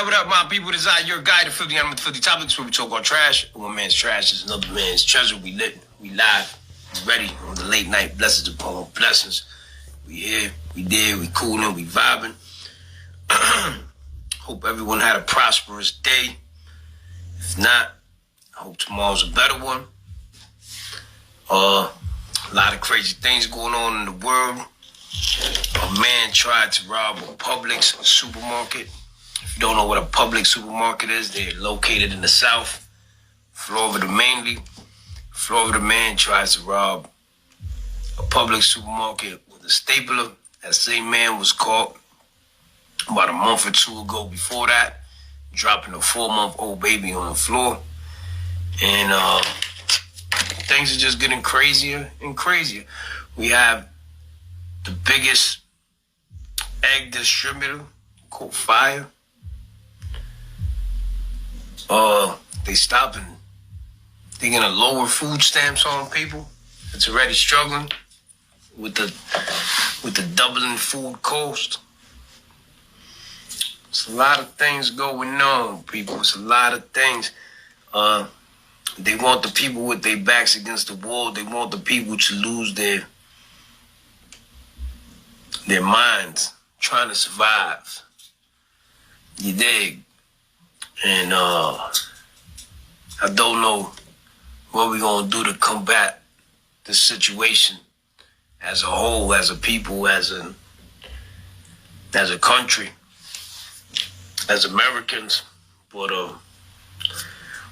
what up, my people? This is your guide to Philthy Animal Philthy Topics, where we talk about trash. One man's trash is another man's treasure. We lit, we live, we ready on the late night blessings upon blessings. We here, we there, we cooling, we vibing. Hope everyone had a prosperous day. If not, I hope tomorrow's a better one. A lot of crazy things going on in the world. A man tried to rob a Publix supermarket. If you don't know what a Publix supermarket is, they're located in the South, Florida mainly. Florida man tries to rob a Publix supermarket with a stapler. That same man was caught about a month or two ago before that, dropping a 4-month-old baby on the floor. And things are just getting crazier and crazier. We have the biggest egg distributor called Fire. They're gonna lower food stamps on people. It's already struggling with the doubling food cost. It's a lot of things going on, people. It's a lot of things. They want the people with their backs against the wall. They want the people to lose their minds trying to survive. You dig? And I don't know what we're going to do to combat this situation as a whole, as a people, as a country, as Americans. But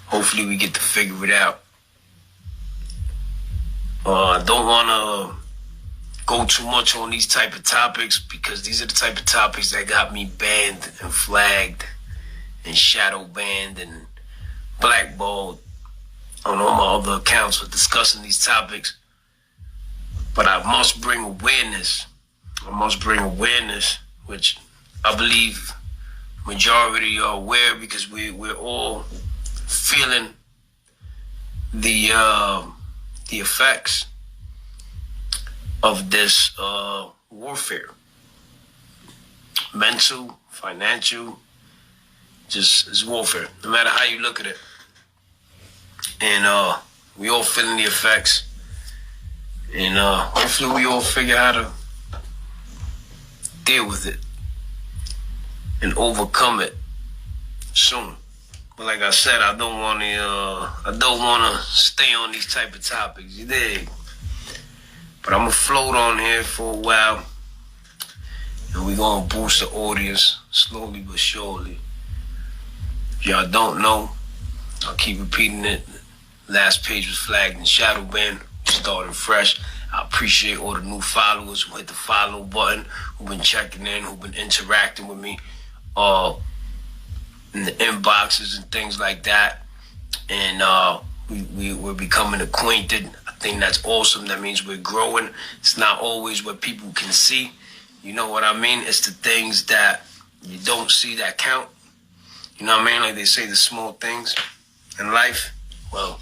hopefully we get to figure it out. I don't want to go too much on these type of topics because these are the type of topics that got me banned and flagged and shadow banned and blackballed on all my other accounts for discussing these topics. But I must bring awareness. Which I believe majority are aware, because we're all feeling the effects of this warfare. Mental, financial, just is warfare, no matter how you look at it. And we all feeling the effects. And hopefully we all figure how to deal with it and overcome it soon. But like I said, I don't want to stay on these type of topics, you dig? But I'm gonna float on here for a while, and we're gonna boost the audience slowly but surely. If y'all don't know, I'll keep repeating it. Last page was flagged and shadow banned. Starting fresh. I appreciate all the new followers who hit the follow button, who've been checking in, who've been interacting with me in the inboxes and things like that. And we're becoming acquainted. I think that's awesome. That means we're growing. It's not always what people can see. You know what I mean? It's the things that you don't see that count. You know what I mean? Like they say, the small things in life. Well,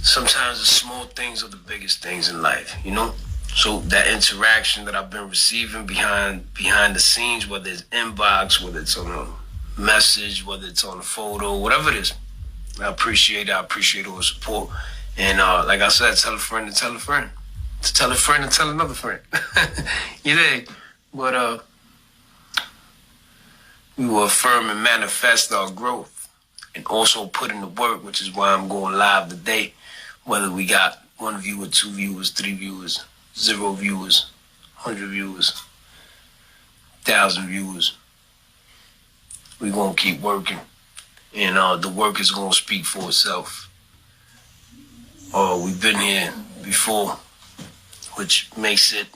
sometimes the small things are the biggest things in life, you know? So that interaction that I've been receiving behind the scenes, whether it's inbox, whether it's on a message, whether it's on a photo, whatever it is, I appreciate it. I appreciate all the support. And like I said, tell a friend to tell a friend. To tell a friend and tell another friend. You dig? But we will affirm and manifest our growth and also put in the work, which is why I'm going live today. Whether we got 1 viewer, 2 viewers, 3 viewers, 0 viewers, 100 viewers, 1,000 viewers, we're going to keep working. And the work is going to speak for itself. We've been here before, which makes it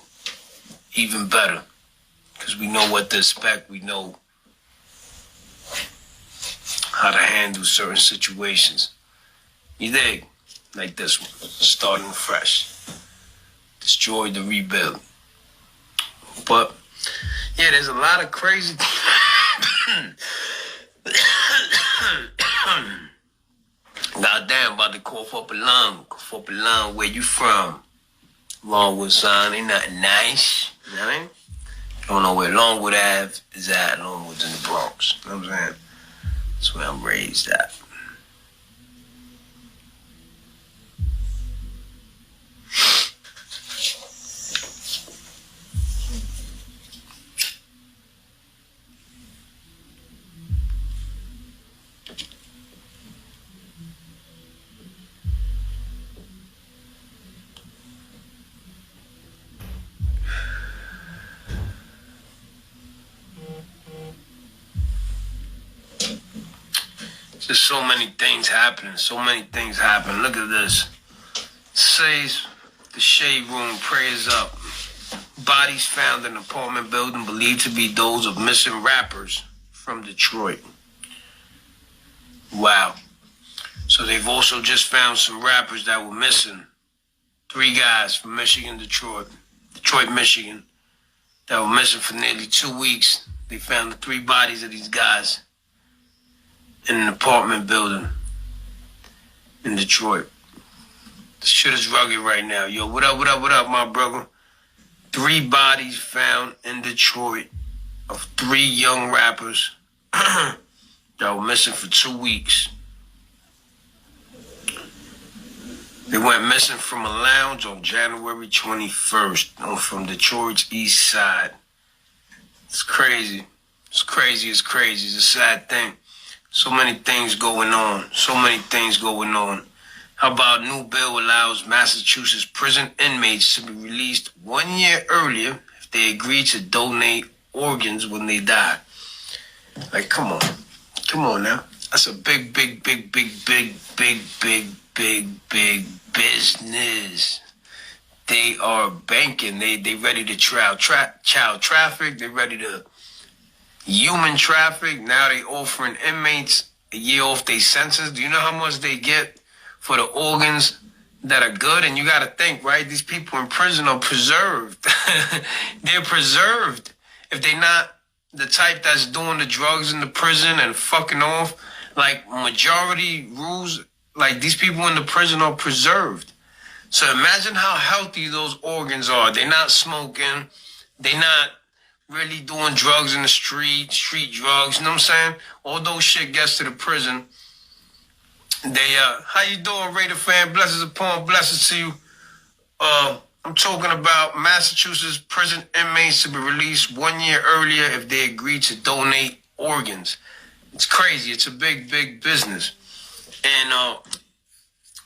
even better, because we know what to expect. We know how to handle certain situations. You dig? Like this one, starting fresh. Destroy the rebuild. But yeah, there's a lot of crazy Goddamn, about to cough up a lung. Where you from? Longwood son, ain't nothing nice. You know what I mean? Don't know where Longwood Ave is at. Longwood's in the Bronx. You know what I'm saying? That's where I'm raised at. There's so many things happening. So many things happen. Look at this. Says the Shade Room prayers up. Bodies found in an apartment building believed to be those of missing rappers from Detroit. Wow. So they've also just found some rappers that were missing. 3 guys from Michigan, Detroit, Michigan, that were missing for nearly 2 weeks. They found the 3 bodies of these guys in an apartment building in Detroit. This shit is rugged right now. Yo, what up, my brother? 3 bodies found in Detroit of 3 young rappers that were missing for 2 weeks. They went missing from a lounge on January 21st from Detroit's east side. It's crazy. It's crazy. It's a sad thing. So many things going on. How about new bill allows Massachusetts prison inmates to be released 1 year earlier if they agree to donate organs when they die? Like, come on now. That's a big business. They are banking. They ready to child traffic. They ready to human traffic. Now they offering inmates a year off their sentence. Do you know how much they get for the organs that are good? And you got to think, right? These people in prison are preserved. They're preserved. If they're not the type that's doing the drugs in the prison and fucking off, like majority rules, like these people in the prison are preserved. So imagine how healthy those organs are. They're not smoking. They're not really doing drugs in the street drugs, you know what I'm saying? All those shit gets to the prison. They, how you doing, Raider fan? Blessings upon blessings to you. I'm talking about Massachusetts prison inmates to be released 1 year earlier if they agree to donate organs. It's crazy. It's a big business. And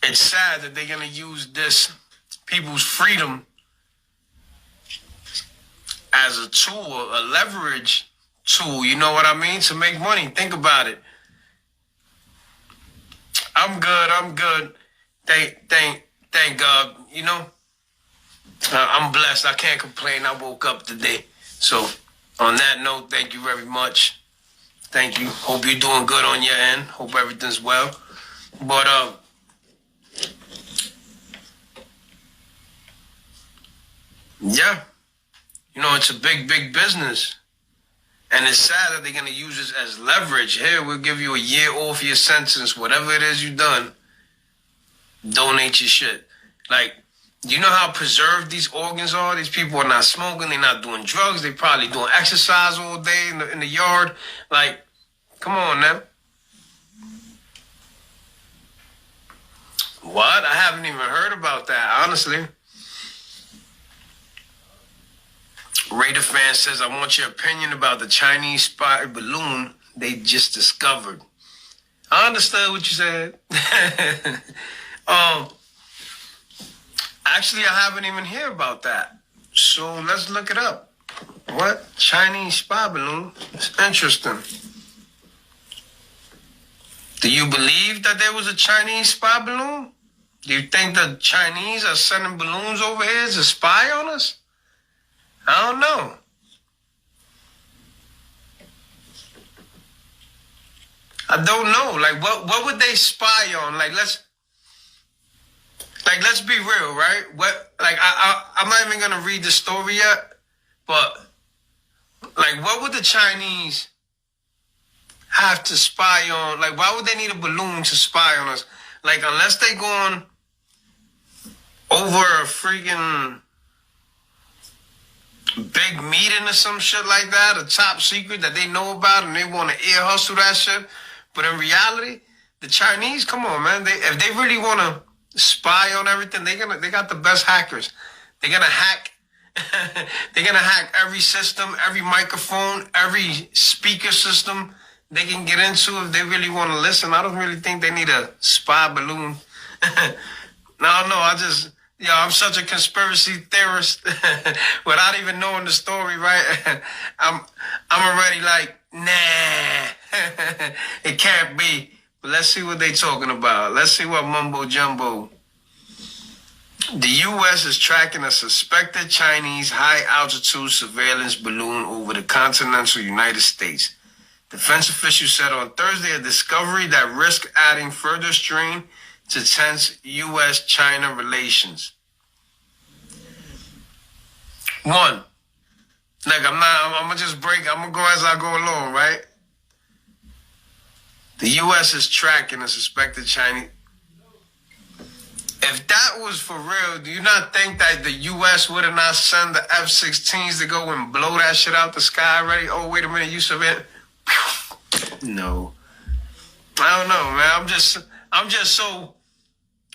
it's sad that they're going to use this people's freedom as a tool, a leverage tool, you know what I mean, to make money. Think about it. I'm good. Thank God, you know. I'm blessed. I can't complain. I woke up today. So on that note, thank you very much. Thank you. Hope you're doing good on your end. Hope everything's well. But yeah. You know, it's a big business. And it's sad that they're going to use this as leverage. Here, we'll give you a year off your sentence. Whatever it is you've done, donate your shit. Like, you know how preserved these organs are? These people are not smoking. They're not doing drugs. They're probably doing exercise all day in the yard. Like, come on now. What? I haven't even heard about that, honestly. Raider fan says, I want your opinion about the Chinese spy balloon they just discovered. I understood what you said. Actually, I haven't even heard about that. So let's look it up. What? Chinese spy balloon? It's interesting. Do you believe that there was a Chinese spy balloon? Do you think the Chinese are sending balloons over here to spy on us? I don't know. I don't know. Like, what would they spy on? Like, let's be real, right? I'm not even gonna read the story yet, but like, what would the Chinese have to spy on? Like, why would they need a balloon to spy on us? Like, unless they going over a freaking big meeting or some shit like that, a top secret that they know about and they want to ear hustle that shit. But in reality, the Chinese, come on, man. If they really want to spy on everything, they got the best hackers. They're gonna hack. They're gonna hack every system, every microphone, every speaker system they can get into if they really want to listen. I don't really think they need a spy balloon. No, I'm such a conspiracy theorist without even knowing the story, right? I'm already like, nah, it can't be. But let's see what they talking about. Let's see what mumbo jumbo. The U.S. is tracking a suspected Chinese high-altitude surveillance balloon over the continental United States. Defense officials said on Thursday a discovery that risks adding further strain to tense U.S.-China relations. One, like I'm gonna just break. I'm gonna go as I go along, right? The U.S. is tracking a suspected Chinese. If that was for real, do you not think that the U.S. would have not sent the F-16s to go and blow that shit out the sky already? Oh, wait a minute, you submit? No. I don't know, man. I'm just so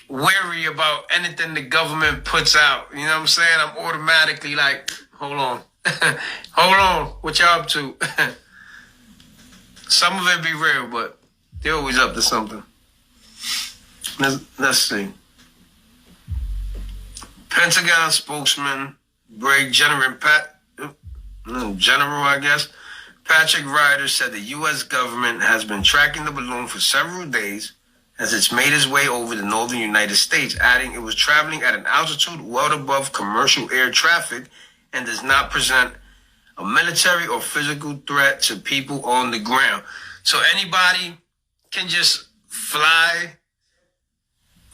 wary about anything the government puts out. You know what I'm saying? I'm automatically like, hold on. Hold on. What y'all up to? Some of it be real, but they're always up to something. Let's see. Pentagon spokesman, General, I guess, Patrick Ryder said the U.S. government has been tracking the balloon for several days as it's made its way over the northern United States, adding it was traveling at an altitude well above commercial air traffic and does not present a military or physical threat to people on the ground. So anybody can just fly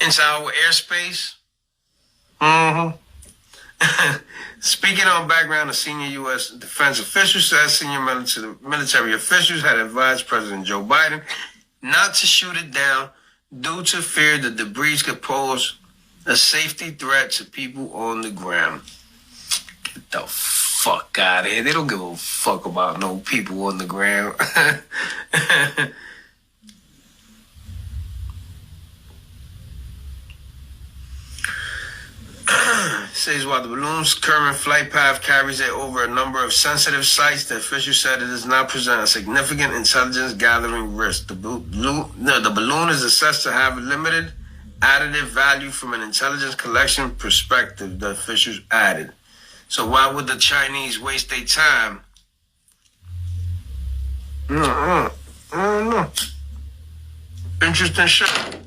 into our airspace. Speaking on background, a senior U.S. defense official said senior military officials had advised President Joe Biden not to shoot it down due to fear the debris could pose a safety threat to people on the ground. Get the fuck out of here. They don't give a fuck about no people on the ground. Says while the balloon's current flight path carries it over a number of sensitive sites, the official said it does not present a significant intelligence gathering risk. The balloon is assessed to have limited additive value from an intelligence collection perspective, the officials added. So why would the Chinese waste their time? I don't know. Interesting shit.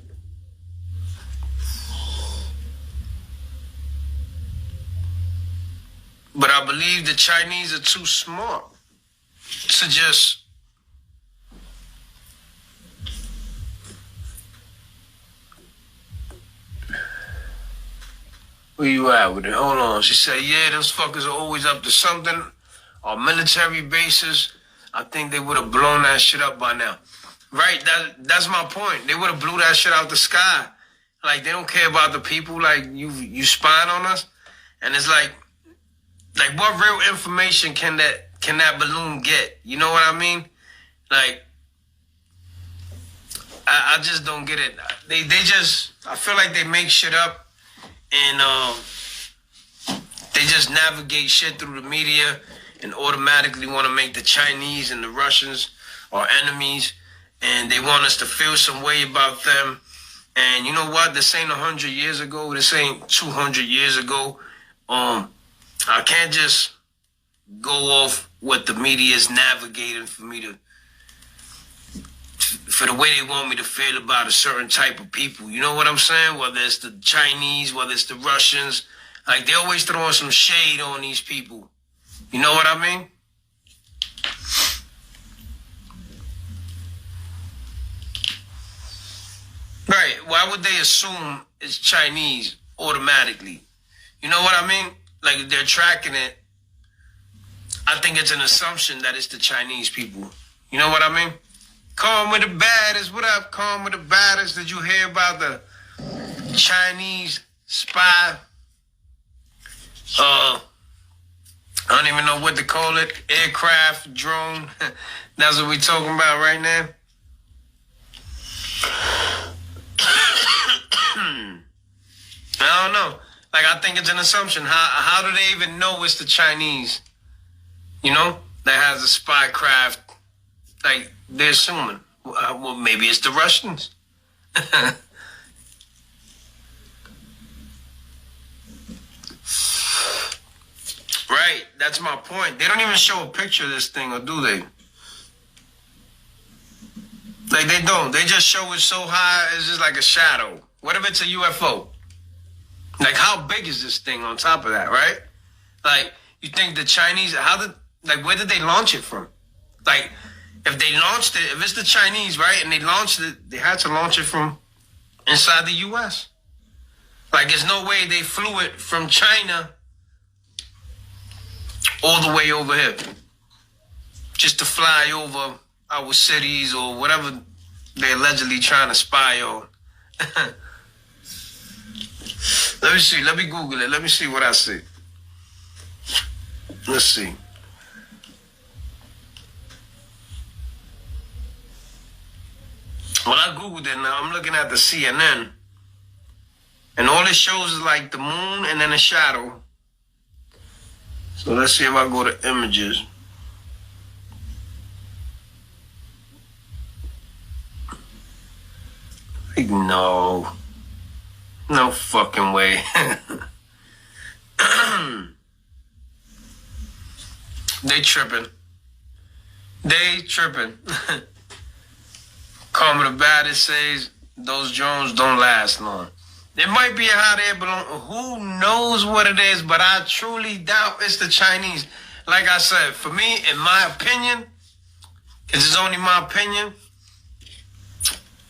But I believe the Chinese are too smart to just where you at with it? Hold on. She said, yeah, those fuckers are always up to something. Our military bases, I think they would have blown that shit up by now. Right? That's my point. They would have blew that shit out the sky. Like, they don't care about the people. Like, you spying on us? And it's like what real information can that balloon get? You know what I mean? Like, I just don't get it. They just, I feel like they make shit up and they just navigate shit through the media and automatically want to make the Chinese and the Russians our enemies, and they want us to feel some way about them. And you know what? This ain't 100 years ago. This ain't 200 years ago. I can't just go off what the media is navigating for the way they want me to feel about a certain type of people. You know what I'm saying? Whether it's the Chinese, whether it's the Russians, like they always throwing some shade on these people. You know what I mean? Right. Why would they assume it's Chinese automatically? You know what I mean? Like, they're tracking it. I think it's an assumption that it's the Chinese people. You know what I mean? Calm with the baddest. What up, Calm with the baddest? Did you hear about the Chinese spy I don't even know what to call it. Aircraft, drone. That's what we talking about right now. I don't know. Like, I think it's an assumption. How do they even know it's the Chinese? You know, that has a spy craft. Like, they're assuming. Well, maybe it's the Russians. Right, that's my point. They don't even show a picture of this thing, or do they? Like, they don't. They just show it so high, it's just like a shadow. What if it's a UFO? Like, how big is this thing on top of that, right? Like, you think the Chinese, where did they launch it from? Like, if they launched it, if it's the Chinese, right, and they launched it, they had to launch it from inside the U.S. Like, there's no way they flew it from China all the way over here just to fly over our cities or whatever they're allegedly trying to spy on. Let me see. Let me Google it. Let me see what I see. Let's see. Well, I Googled it now. I'm looking at the CNN. And all it shows is like the moon and then a shadow. So let's see if I go to images. Like, no. No fucking way. They tripping. They tripping. Karma the Baddest says those drones don't last long. It might be a hot air balloon. Who knows what it is, but I truly doubt it's the Chinese. Like I said, for me, in my opinion, because it's only my opinion,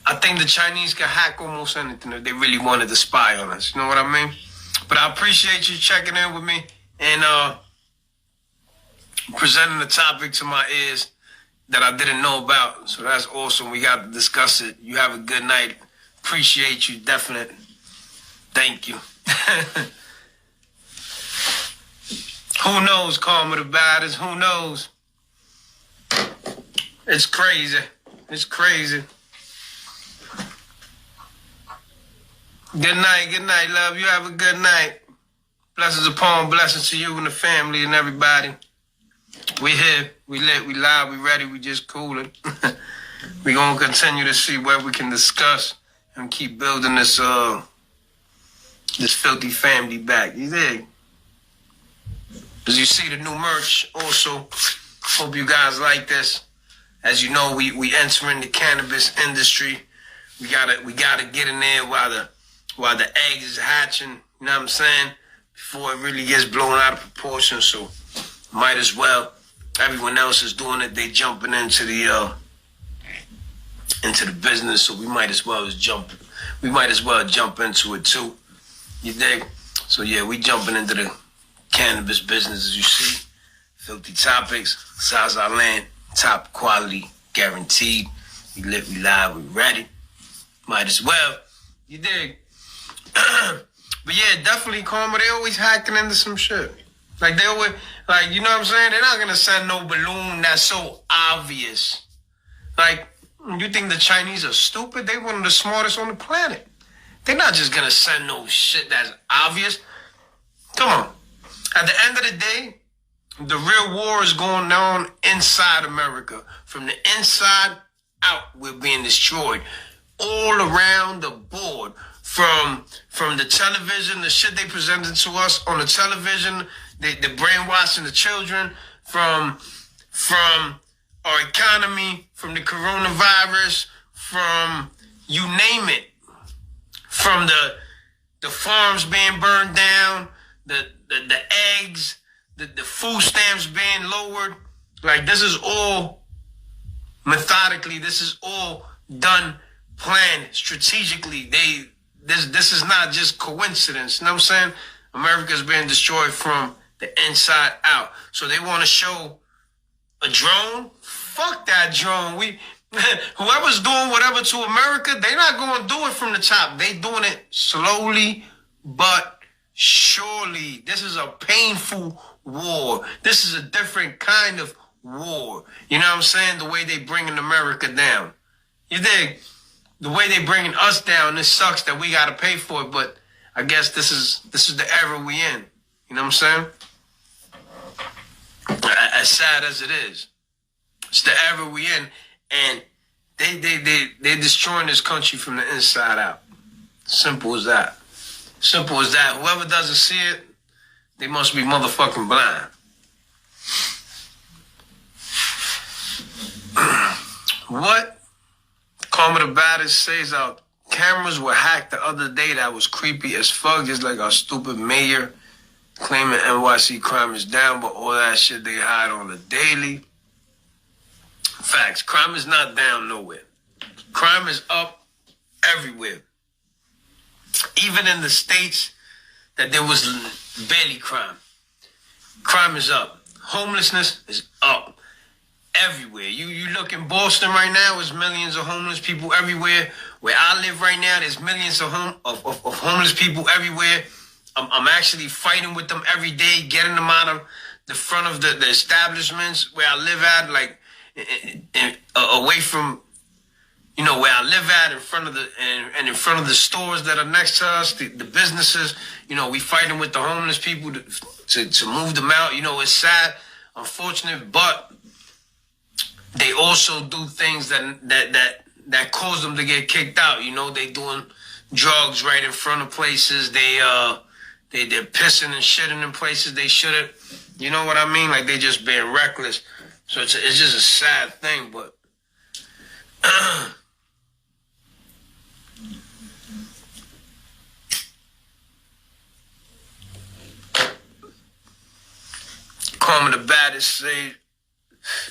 I think the Chinese could hack almost anything if they really wanted to spy on us. You know what I mean? But I appreciate you checking in with me and presenting the topic to my ears that I didn't know about. So that's awesome. We got to discuss it. You have a good night. Appreciate you, definite. Thank you. Who knows, Karma the Baddest? Who knows? It's crazy. It's crazy. Good night, love. You have a good night. Blessings upon blessings to you and the family and everybody. We here, we lit, we live, we ready, we just cooling. We gonna continue to see where we can discuss and keep building this this filthy family back. You dig? As you see the new merch also, hope you guys like this. As you know, we entering the cannabis industry. We gotta get in there while the egg is hatching, you know what I'm saying? Before it really gets blown out of proportion. So might as well. Everyone else is doing it. They jumping into the business. So we might as well jump into it too. You dig? So yeah, we jumping into the cannabis business, as you see. Filthy topics, size our land, top quality, guaranteed. We lit, we live, we ready. Might as well. You dig? But yeah, definitely, Karma. They always hacking into some shit. Like, they always, like, you know what I'm saying? They're not going to send no balloon that's so obvious. Like, you think the Chinese are stupid? They one of the smartest on the planet. They're not just going to send no shit that's obvious. Come on. At the end of the day, the real war is going on inside America. From the inside out, we're being destroyed. All around the board. From the television, the shit they presented to us on the television, the brainwashing the children, from our economy, from the coronavirus, from you name it, from the farms being burned down, the eggs, the food stamps being lowered. Like, this is all methodically, this is all done, planned strategically. This is not just coincidence. You know what I'm saying? America's being destroyed from the inside out. So they want to show a drone? Fuck that drone. Whoever's doing whatever to America, they're not going to do it from the top. They doing it slowly but surely. This is a painful war. This is a different kind of war. You know what I'm saying? The way they bringing America down. You dig? The way they bringing us down, this sucks that we got to pay for it, but I guess this is the era we in. You know what I'm saying? As sad as it is. It's the era we in, and they're destroying this country from the inside out. Simple as that. Simple as that. Whoever doesn't see it, they must be motherfucking blind. What Karma the Baddest says our cameras were hacked the other day. That was creepy as fuck, just like our stupid mayor claiming NYC crime is down, but all that shit they hide on the daily. Facts. Crime is not down nowhere. Crime is up everywhere. Even in the states that there was barely crime. Crime is up. Homelessness is up everywhere. You look in Boston right now, there's millions of homeless people everywhere. Where I live right now, there's millions of homeless people everywhere. I'm actually fighting with them every day, getting them out of the front of the establishments where I live at, like away from, you know, where I live at, in front of the and in front of the stores that are next to us, the businesses. You know, we fighting with the homeless people to move them out. You know, it's sad, unfortunate, but they also do things that cause them to get kicked out. You know, they doing drugs right in front of places. They're pissing and shitting in places they shouldn't. You know what I mean? Like, they just being reckless. So it's just a sad thing, but Karma the Baddest say,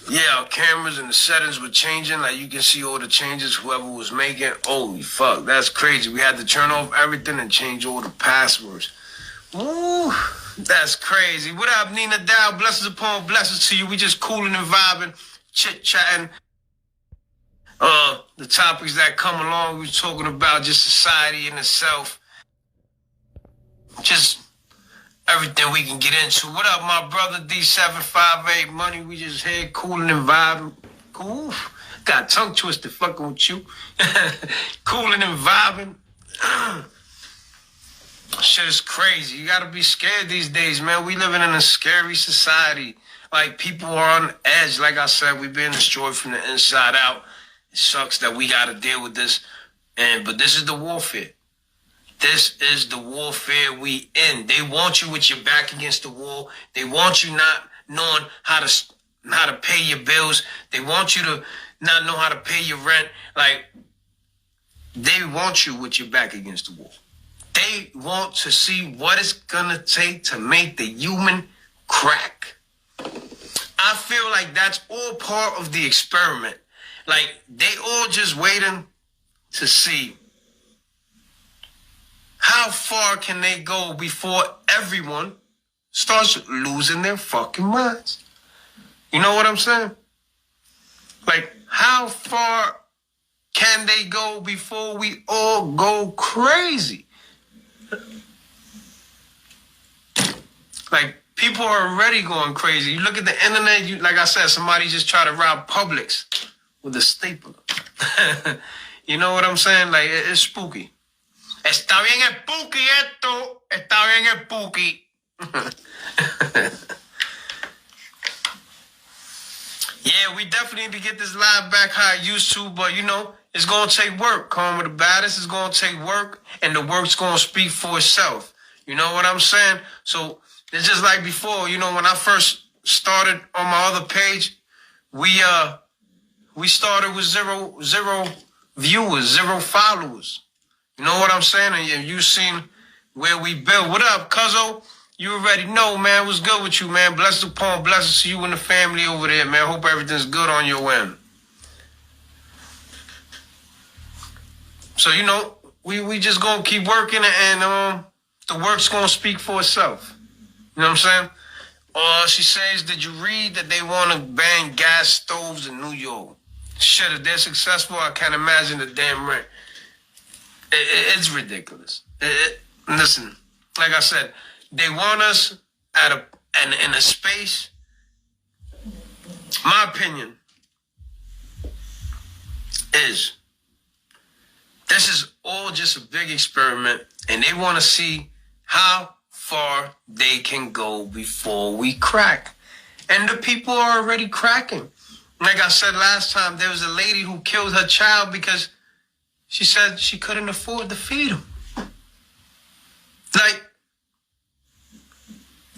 yeah, our cameras and the settings were changing. Like, you can see all the changes whoever was making. Holy fuck, that's crazy. We had to turn off everything and change all the passwords. Ooh, that's crazy. What up, Nina Dow? Blessings upon blessings to you. We just cooling and vibing, chit-chatting. The topics that come along, we're talking about just society in itself. Just everything we can get into. What up, my brother D758 Money? We just here cooling and vibing. Cool. Got tongue twisted fucking with you. Cooling and vibing. Shit is crazy. You gotta be scared these days, man. We living in a scary society. Like, people are on edge. Like I said, we've been destroyed from the inside out. It sucks that we gotta deal with this. But this is the warfare. This is the warfare we in. They want you with your back against the wall. They want you not knowing how to pay your bills. They want you to not know how to pay your rent. Like, they want you with your back against the wall. They want to see what it's gonna take to make the human crack. I feel like that's all part of the experiment. Like, they all just waiting to see how far can they go before everyone starts losing their fucking minds. You know what I'm saying? Like, how far can they go before we all go crazy? Like, people are already going crazy. You look at the internet, like I said, somebody just tried to rob Publix with a stapler. You know what I'm saying? Like, it's spooky. Está bien spooky esto. Está bien spooky. Yeah, we definitely need to get this live back how it used to, but, you know, it's going to take work. Karma the Baddest is going to take work, and the work's going to speak for itself. You know what I'm saying? So it's just like before, you know, when I first started on my other page, we started with zero viewers, 0 followers. You know what I'm saying? And you seen where we built. What up, Cuzzo? You already know, man. What's good with you, man? Blessed upon blessings to you and the family over there, man. Hope everything's good on your end. So, you know, we just gonna keep working, and the work's gonna speak for itself. You know what I'm saying? She says, did you read that they want to ban gas stoves in New York? Shit, if they're successful, I can't imagine the damn rent. It's ridiculous. Listen, like I said, they want us at and in a space, my opinion is this is all just a big experiment, and they want to see how far they can go before we crack. And the people are already cracking. Like I said last time, there was a lady who killed her child because she said she couldn't afford to feed him. Like,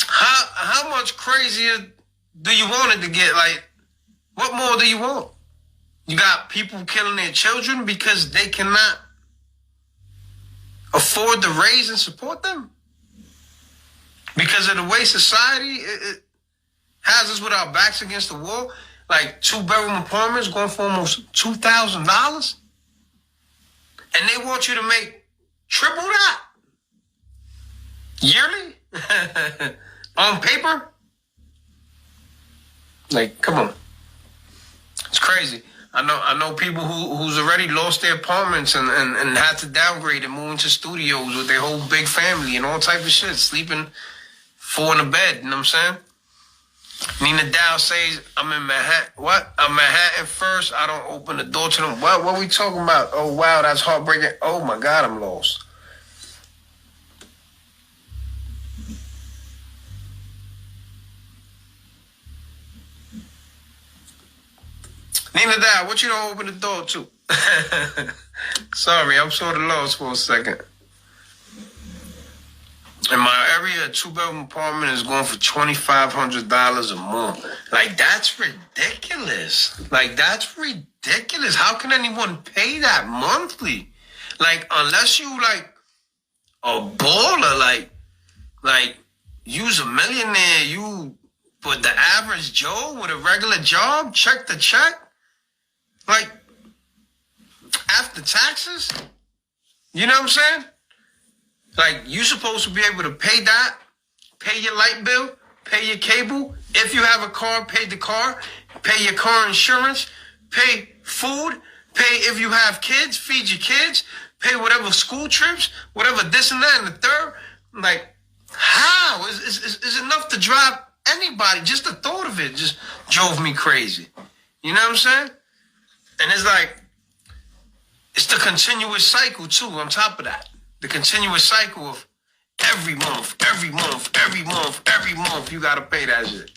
how much crazier do you want it to get? Like, what more do you want? You got people killing their children because they cannot afford to raise and support them? Because of the way society it has us with our backs against the wall? Like 2-bedroom apartments going for almost $2,000? And they want you to make triple that yearly on paper? Like, come on. It's crazy. I know people who's already lost their apartments and had to downgrade and move into studios with their whole big family and all type of shit, sleeping 4 in a bed, you know what I'm saying? Nina Dow says, I'm in Manhattan. What? I'm Manhattan first. I don't open the door to them. What are we talking about? Oh, wow, that's heartbreaking. Oh, my God, I'm lost. Nina Dow, what you don't open the door to? Sorry, I'm sort of lost for a second. In my area, a 2-bedroom apartment is going for $2,500 a month. Like, that's ridiculous. Like, that's ridiculous. How can anyone pay that monthly? Like, unless you, like, a baller, like, you's a millionaire, but the average Joe with a regular job, check the check, like, after taxes, you know what I'm saying? Like, you supposed to be able to pay that, pay your light bill, pay your cable. If you have a car, pay the car, pay your car insurance, pay food, pay if you have kids, feed your kids, pay whatever school trips, whatever this and that and the third. Like, how? Is enough to drive anybody? Just the thought of it just drove me crazy. You know what I'm saying? And it's like, it's the continuous cycle, too, on top of that. The continuous cycle of every month, you got to pay that shit.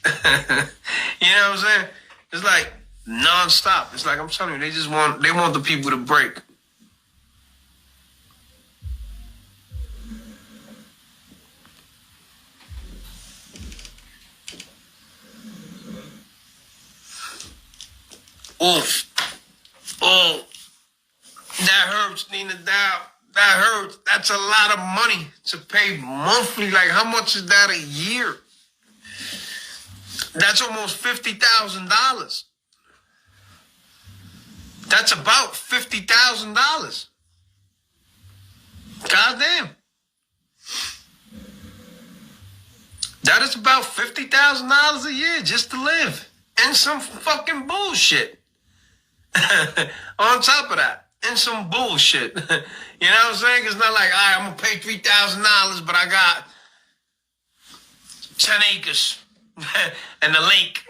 You know what I'm saying? It's like nonstop. It's like, I'm telling you, they want the people to break. Oof. Oh, that hurts, Nina Dow. That hurts. That's a lot of money to pay monthly. Like, how much is that a year? That's almost $50,000. That's about $50,000. Goddamn. That is about $50,000 a year just to live. And some fucking bullshit. On top of that. And some bullshit. You know what I'm saying? It's not like, all right, I'm going to pay $3,000, but I got 10 acres and a lake.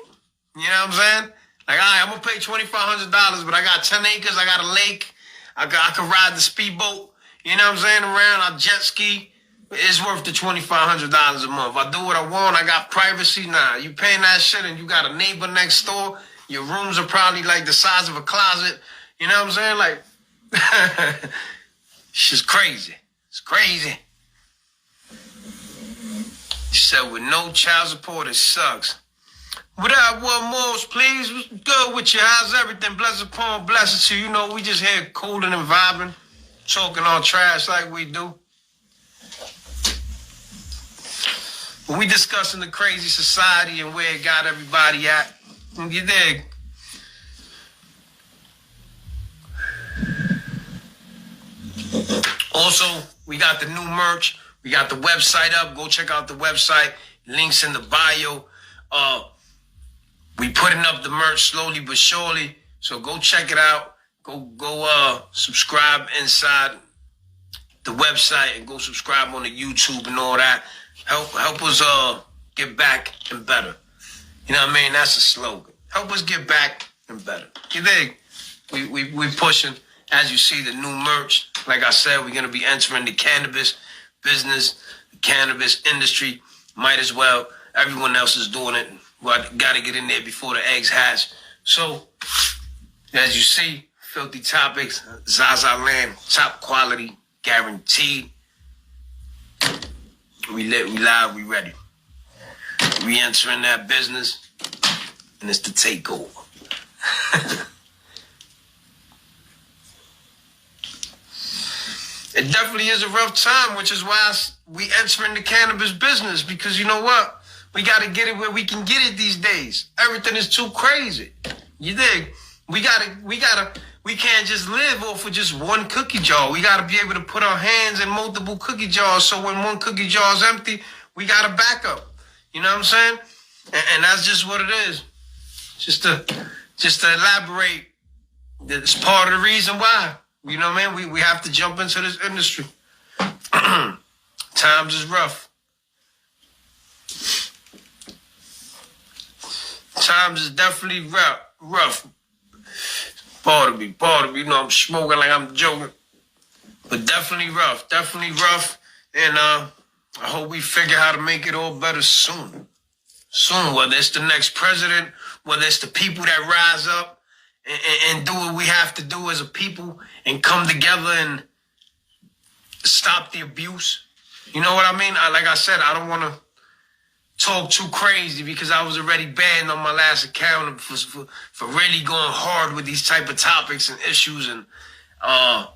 You know what I'm saying? Like, all right, I'm going to pay $2,500, but I got 10 acres, I got a lake, I can ride the speedboat, you know what I'm saying, around, I jet ski. It's worth the $2,500 a month. I do what I want, I got privacy. Nah, you paying that shit and you got a neighbor next door. Your rooms are probably like the size of a closet. You know what I'm saying? Like, shit's crazy. It's crazy. She said, with no child support, it sucks. Without one more, please. What's good with you? How's everything? Blessed upon blessed to you. You know, we just here cooling and vibing, talking all trash like we do. But we discussing the crazy society and where it got everybody at. You dig? Also, we got the new merch. We got the website up. Go check out the website. Links in the bio. We putting up the merch slowly but surely. So go check it out. Go subscribe inside the website and go subscribe on the YouTube and all that. Help us get back and better. You know what I mean? That's a slogan. Help us get back and better. You dig? We pushing, as you see, the new merch. Like I said, we're going to be entering the cannabis business, the cannabis industry. Might as well. Everyone else is doing it. Got to get in there before the eggs hatch. So, as you see, Filthy Topics, Zaza Land, top quality, guaranteed. We lit, we live, we ready. We entering that business, and it's the takeover. It definitely is a rough time, which is why we entering the cannabis business, because you know what? We got to get it where we can get it these days. Everything is too crazy. You dig? We can't just live off of just one cookie jar. We got to be able to put our hands in multiple cookie jars, so when one cookie jar is empty, we got a backup. You know what I'm saying? And that's just what it is. Just to elaborate, it's part of the reason why. You know what I mean? We have to jump into this industry. Times is rough. Times is definitely rough. Pardon me. You know, I'm smoking like I'm joking. But definitely rough. And I hope we figure how to make it all better soon. Whether it's the next president, whether it's the people that rise up and do what we have to do as a people and come together and stop the abuse. You know what I mean? Like I said, I don't want to talk too crazy because I was already banned on my last account for really going hard with these type of topics and issues, and I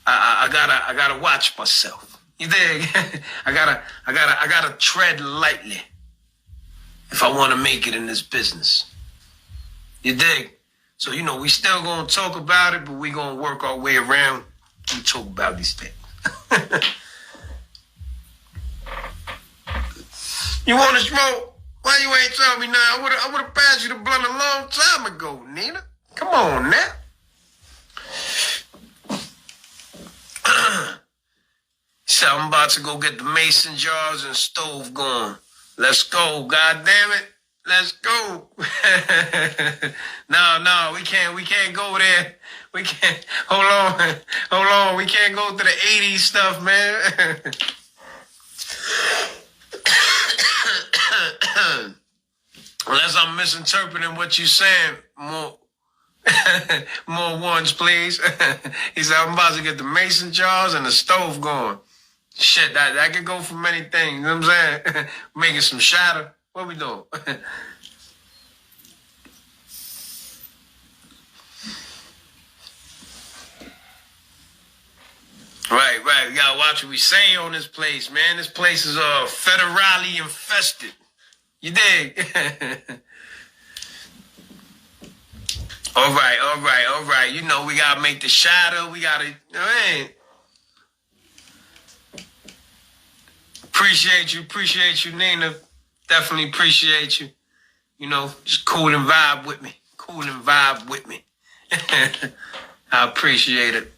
gotta watch myself. You dig? I gotta tread lightly if I want to make it in this business. You dig? So, you know, we still gonna talk about it, but we gonna work our way around and talk about these things. You want to smoke? Why you ain't telling me now? I would have passed you the blunt a long time ago, Nina. Come on now. So I'm about to go get the mason jars and stove going. Let's go, God damn it. Let's go. No, we can't go there. We can't. Hold on. We can't go to the 80s stuff, man. Unless I'm misinterpreting what you're saying, more ones, please. He said, I'm about to get the mason jars and the stove going. Shit, that could go for many things. You know what I'm saying? Making some shatter. What we doing? Right. We gotta watch what we say on this place, man. This place is federally infested. You dig? All right. You know, we gotta make the shadow. We gotta, Appreciate you, Nina. Definitely appreciate you. You know, just cool and vibe with me. I appreciate it.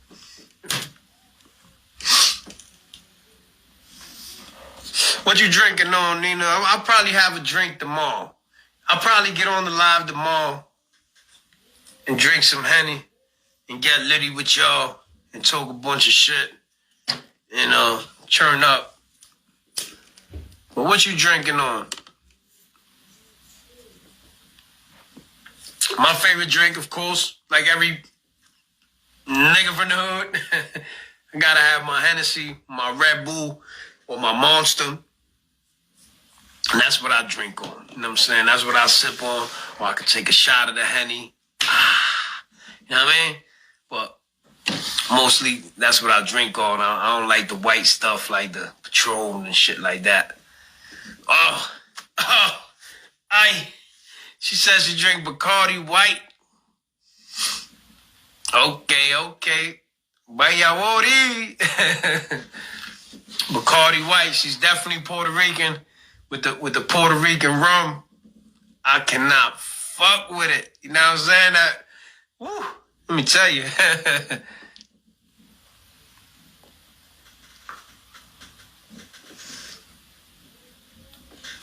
What you drinking on, Nina? I'll probably have a drink tomorrow. I'll probably get on the live tomorrow and drink some Henny and get litty with y'all and talk a bunch of shit and churn up. But what you drinking on? My favorite drink, of course, like every nigga from the hood, I gotta have my Hennessy, my Red Bull, or my Monster. And that's what I drink on. You know what I'm saying? That's what I sip on. Or I could take a shot of the Henny. You know what I mean? But mostly that's what I drink on. I don't like the white stuff like the Patron and shit like that. She says she drink Bacardi white. Okay. Bayawori. Bacardi white. She's definitely Puerto Rican. With the Puerto Rican rum, I cannot fuck with it. You know what I'm saying? Let me tell you.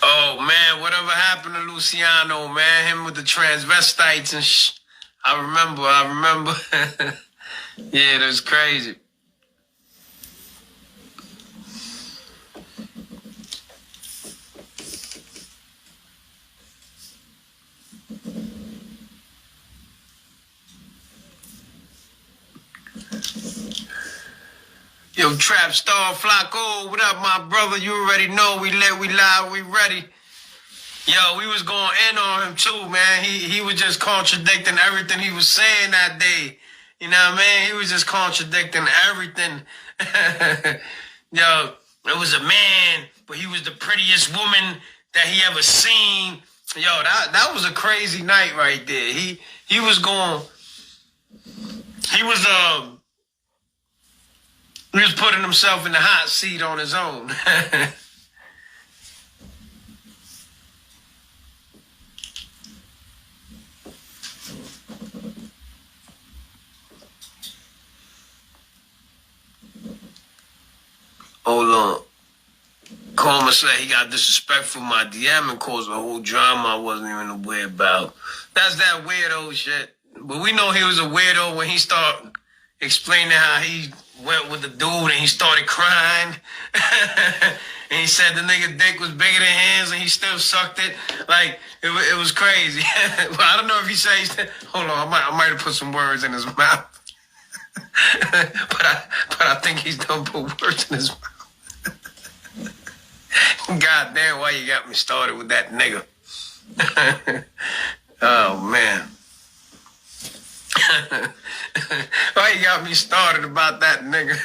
Oh man, whatever happened to Luciano, man? Him with the transvestites and I remember. Yeah, that's crazy. Yo, Trap Star Flacco, what up, my brother? You already know we lit, we live, we ready. Yo, we was going in on him too, man. He was just contradicting everything he was saying that day. You know what I mean? He was just contradicting everything. Yo, it was a man, but he was the prettiest woman that he ever seen. Yo, that was a crazy night right there. He was going. He was putting himself in the hot seat on his own. Hold on. Coleman said he got disrespectful in my DM and caused a whole drama I wasn't even aware about. That's that weirdo shit. But we know he was a weirdo when he started explaining how he went with the dude and he started crying. And he said the nigga dick was bigger than his and he still sucked it. Like, it was crazy. Well, I don't know if he said, hold on, I might have put some words in his mouth. but I think he's done put words in his mouth. God damn, why you got me started with that nigga? Oh, man. Why you got me started about that nigga?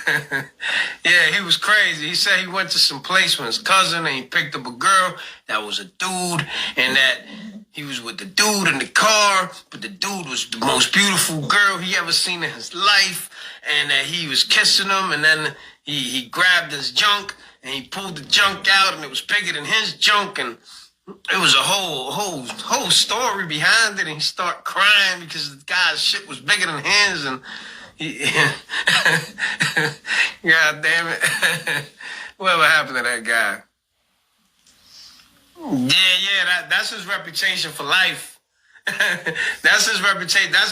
Yeah, he was crazy. He said he went to some place with his cousin and he picked up a girl that was a dude and that he was with the dude in the car, but the dude was the most beautiful girl he ever seen in his life, and that he was kissing him, and then he grabbed his junk and he pulled the junk out and it was bigger than his junk, and it was a whole story behind it, and he started crying because the guy's shit was bigger than his, and God damn it. Whatever happened to that guy? Yeah, that's his reputation for life. That's his reputation. That's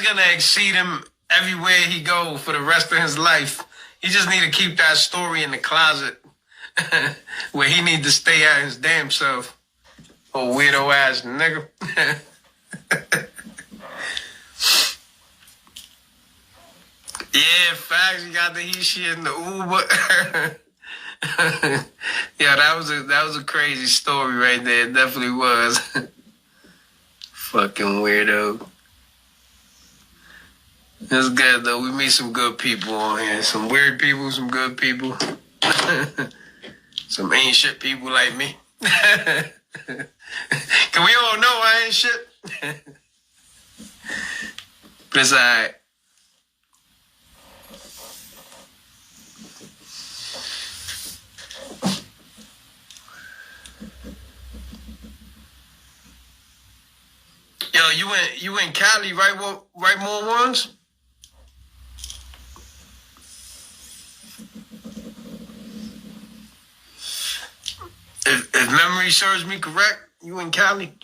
gonna exceed him everywhere he go for the rest of his life. He just need to keep that story in the closet where he need to stay at his damn self. Oh, weirdo ass nigga. Yeah, facts. You got the he shit in the Uber. Yeah, that was a crazy story right there. It definitely was. Fucking weirdo. It's good though. We meet some good people on here. Some weird people, some good people. Some ain't shit people like me. Cause we all know I ain't shit. But it's alright. Yo, you in Cali, right? Right, more ones. If memory serves me correct, you in Cali?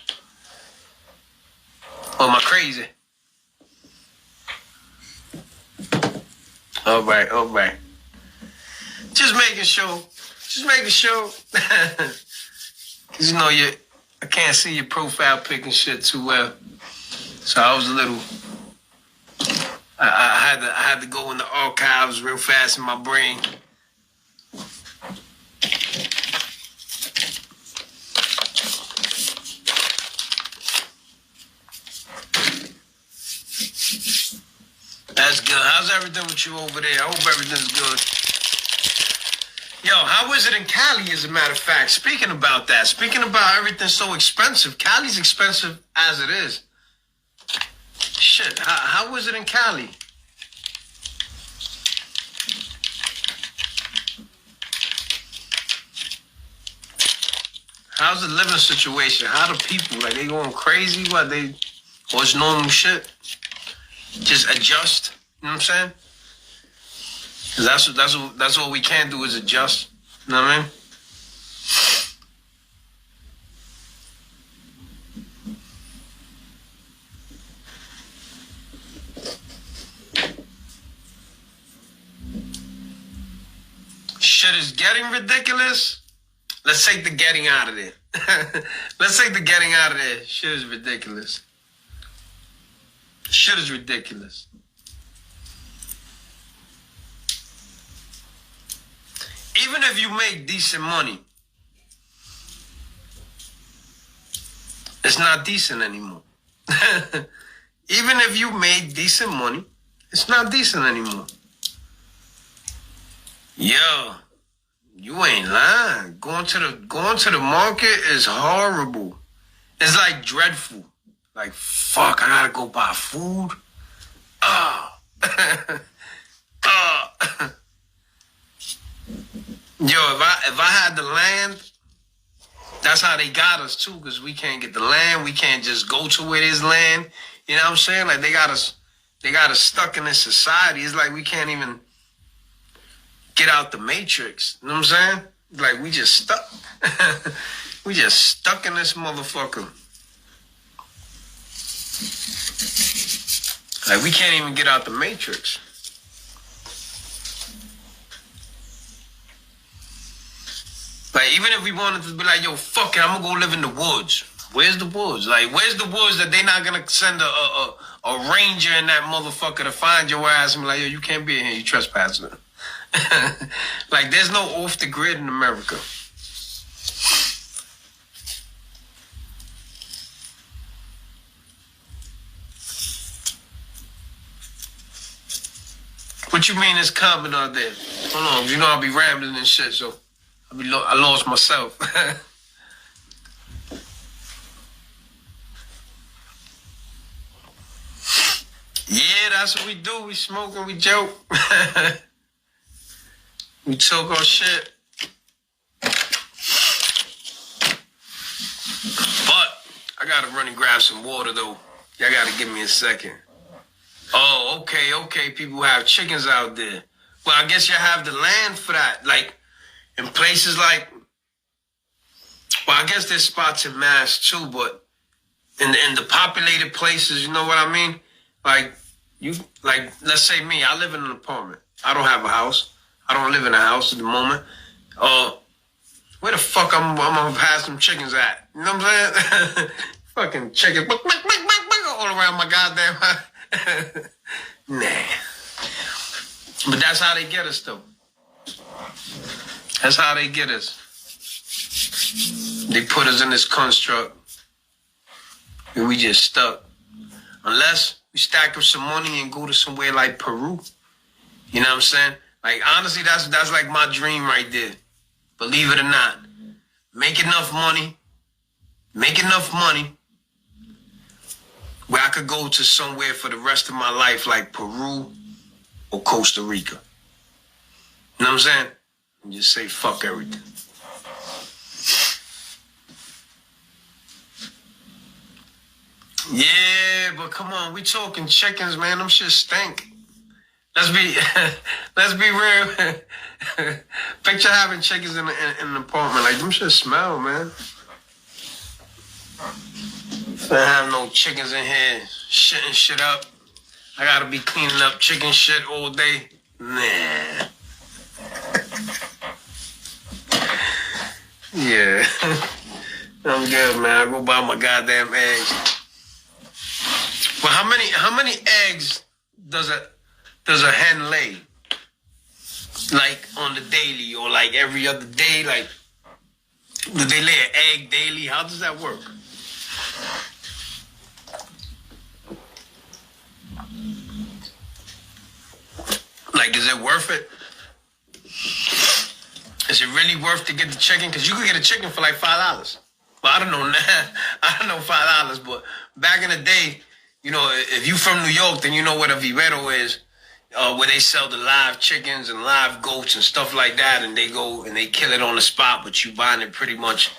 Or am I crazy? All right. Just making sure. Cause you know I can't see your profile pic and shit too well. So I was a little. I had to go in the archives real fast in my brain. That's good. How's everything with you over there? I hope everything's good. Yo, how is it in Cali, as a matter of fact? Speaking about everything so expensive. Cali's expensive as it is. Shit, how is it in Cali? How's the living situation? How the people? Like, they going crazy? Or it's normal shit? Just adjust. You know what I'm saying? Cause that's what we can do is adjust. You know what I mean? shit is getting ridiculous. Let's take the getting out of there. Let's take the getting out of there. Shit is ridiculous. Shit is ridiculous. Even if you make decent money, it's not decent anymore. Even if you made decent money, it's not decent anymore. Yo, you ain't lying. Going to the market is horrible. It's like dreadful. Like, fuck, I gotta go buy food. Yo, if I had the land, that's how they got us too, because we can't get the land. We can't just go to where there's land. You know what I'm saying? Like they got us stuck in this society. It's like we can't even get out the matrix. You know what I'm saying? Like we just stuck. We just stuck in this motherfucker. Like we can't even get out the matrix. Like, even if we wanted to be like, yo, fuck it, I'm gonna go live in the woods. Where's the woods? Like, where's the woods that they not gonna send a ranger in that motherfucker to find your ass and be like, yo, you can't be in here, you trespassing. Like, there's no off the grid in America. What you mean it's coming out there? Hold on, you know I'll be rambling and shit, so I lost myself. Yeah, that's what we do. We smoke and we joke. We talk our shit. But I gotta run and grab some water though. Y'all gotta give me a second. Oh, okay. People have chickens out there. Well, I guess you have the land for that. Like, in places like, well, I guess there's spots in Mass too, but in the populated places, you know what I mean? Like, let's say me, I live in an apartment. I don't have a house. I don't live in a house at the moment. Where the fuck I'm gonna pass some chickens at? You know what I'm saying? Fucking chickens all around my goddamn house. Nah. But that's how they get us, though. That's how they get us. They put us in this construct and we just stuck. Unless we stack up some money and go to somewhere like Peru. You know what I'm saying? Like, honestly, that's like my dream right there. Believe it or not. Make enough money where I could go to somewhere for the rest of my life like Peru or Costa Rica. You know what I'm saying? And just say fuck everything. Yeah, but come on, we talking chickens, man. Them shit stink. Let's be real. Picture having chickens in an apartment. Like, them shit smell, man. I have no chickens in here shitting shit up. I gotta be cleaning up chicken shit all day. Nah. Yeah. I'm good, man. I go buy my goddamn eggs. But how many eggs does a hen lay? Like on the daily or like every other day? Like, do they lay an egg daily? How does that work? Like, is it worth it? Is it really worth to get the chicken? Because you could get a chicken for like $5. Well, I don't know now. I don't know $5, but back in the day, you know, if you from New York, then you know what a vivero is, where they sell the live chickens and live goats and stuff like that, and they go and they kill it on the spot, but you buying it pretty much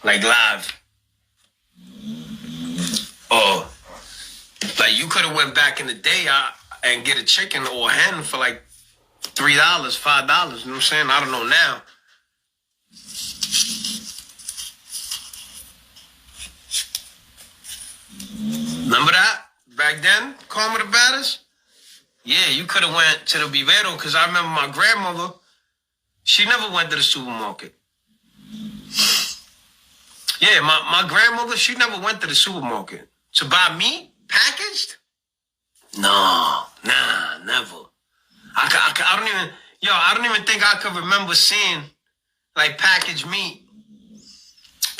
like live. Or like you could have went back in the day and get a chicken or a hen for like $3, $5. You know what I'm saying? I don't know now. Remember that? Back then, Karma the Baddest? Yeah, you could have went to the vivero, because I remember my grandmother, She never went to the supermarket. Yeah, my grandmother, she never went to the supermarket to buy meat packaged. No, nah, never. I don't even, I don't even think I could remember seeing like packaged meat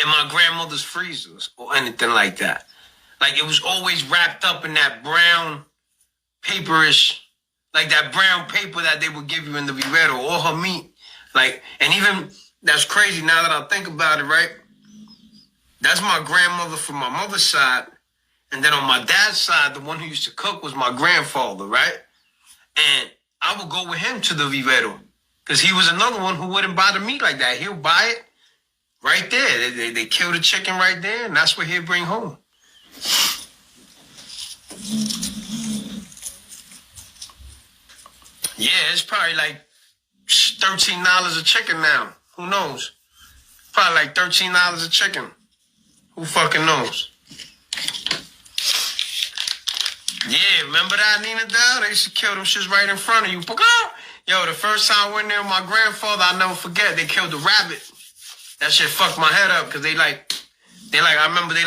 in my grandmother's freezers or anything like that. Like it was always wrapped up in that brown paperish, like that brown paper that they would give you in the Vivero, all her meat. Like, and even, that's crazy now that I think about it, right? That's my grandmother from my mother's side. And then on my dad's side, the one who used to cook was my grandfather, right? And I would go with him to the Vivero because he was another one who wouldn't buy the meat like that. He'll buy it right there. They kill the chicken right there, and that's what he'll bring home. Yeah, it's probably like $13 a chicken now. Who knows? Probably like $13 a chicken. Who fucking knows? Yeah, remember that, Nina Dell? They used to kill them shits right in front of you. Yo, the first time I went there with my grandfather, I'll never forget, they killed the rabbit. That shit fucked my head up because I remember they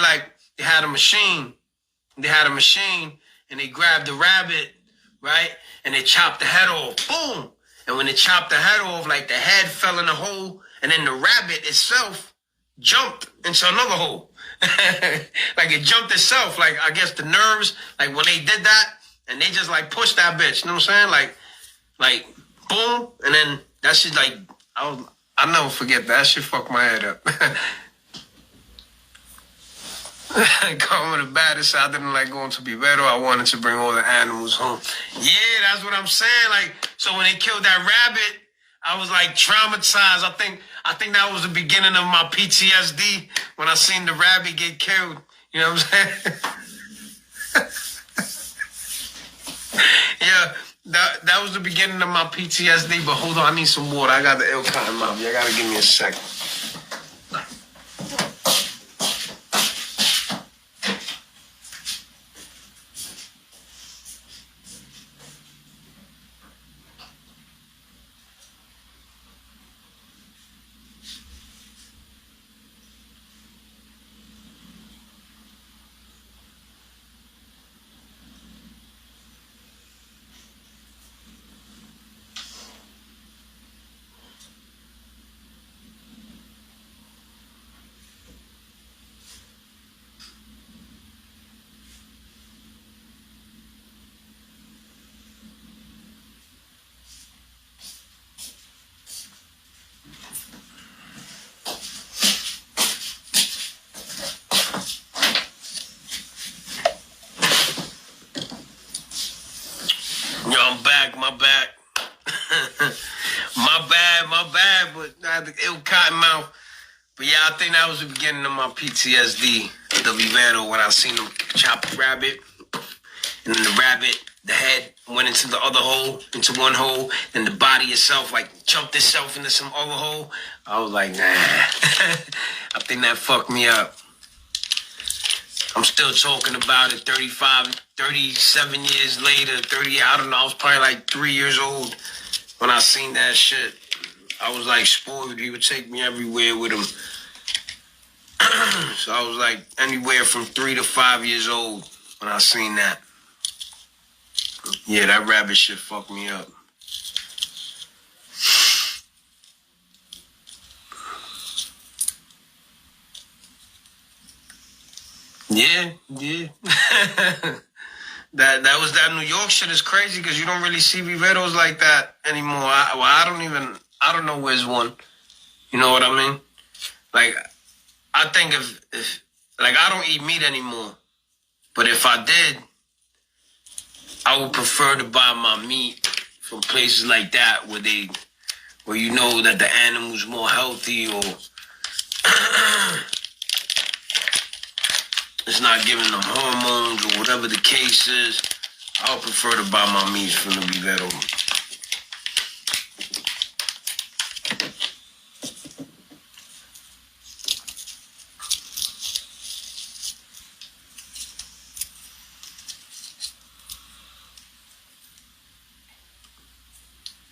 had a machine. They had a machine and they grabbed the rabbit, right? And they chopped the head off. Boom! And when they chopped the head off, like the head fell in a hole and then the rabbit itself jumped into another hole. Like it jumped itself. Like I guess the nerves, like when they did that and they just like pushed that bitch. You know what I'm saying? Like boom. And then that shit like, I'll never forget that shit fucked my head up. Call me the baddest. I didn't like going to Vivero. I wanted to bring all the animals home. Yeah, that's what I'm saying. Like, so when they killed that rabbit, I was like traumatized. I think that was the beginning of my PTSD when I seen the rabbit get killed. You know what I'm saying? Yeah, that was the beginning of my PTSD. But hold on, I need some water. I got the ill cotton mouth. Y'all gotta give me a second. Yo, I'm back. My bad. My bad. But I had the ill cotton mouth. But yeah, I think that was the beginning of my PTSD. The Vivero, when I seen them chop the rabbit, and then the rabbit, the head went into the other hole, into one hole, and the body itself like jumped itself into some other hole. I was like, nah. I think that fucked me up. I'm still talking about it 37 years later, I don't know, I was probably like 3 years old when I seen that shit. I was like spoiled. He would take me everywhere with him. So I was like anywhere from 3 to 5 years old when I seen that. Yeah, that rabbit shit fucked me up. Yeah. That was that New York shit is crazy because you don't really see Viveros like that anymore. I don't know where's one. You know what I mean? Like, I think if like I don't eat meat anymore, but if I did, I would prefer to buy my meat from places like that where you know that the animal's more healthy or it's not giving them hormones or whatever the case is. I would prefer to buy my meat from the Vivero.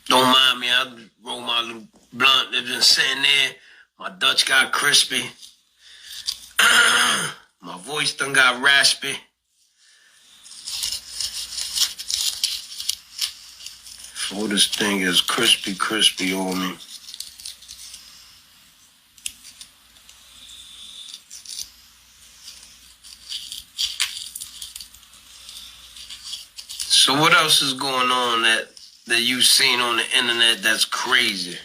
Don't mind me, I roll my little blunt that's been sitting there. My Dutch got crispy. My voice done got raspy. So this thing is crispy on me. So what else is going on that you've seen on the internet that's crazy?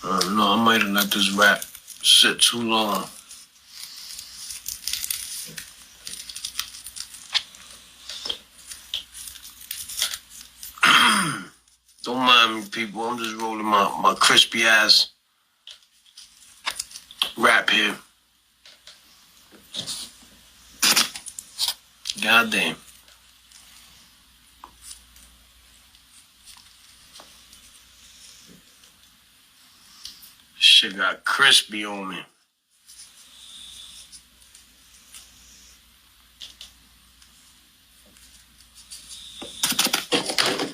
I don't know, I might have let this rap sit too long. Don't mind me, people. I'm just rolling my crispy ass rap here. Goddamn. Shit got crispy on me.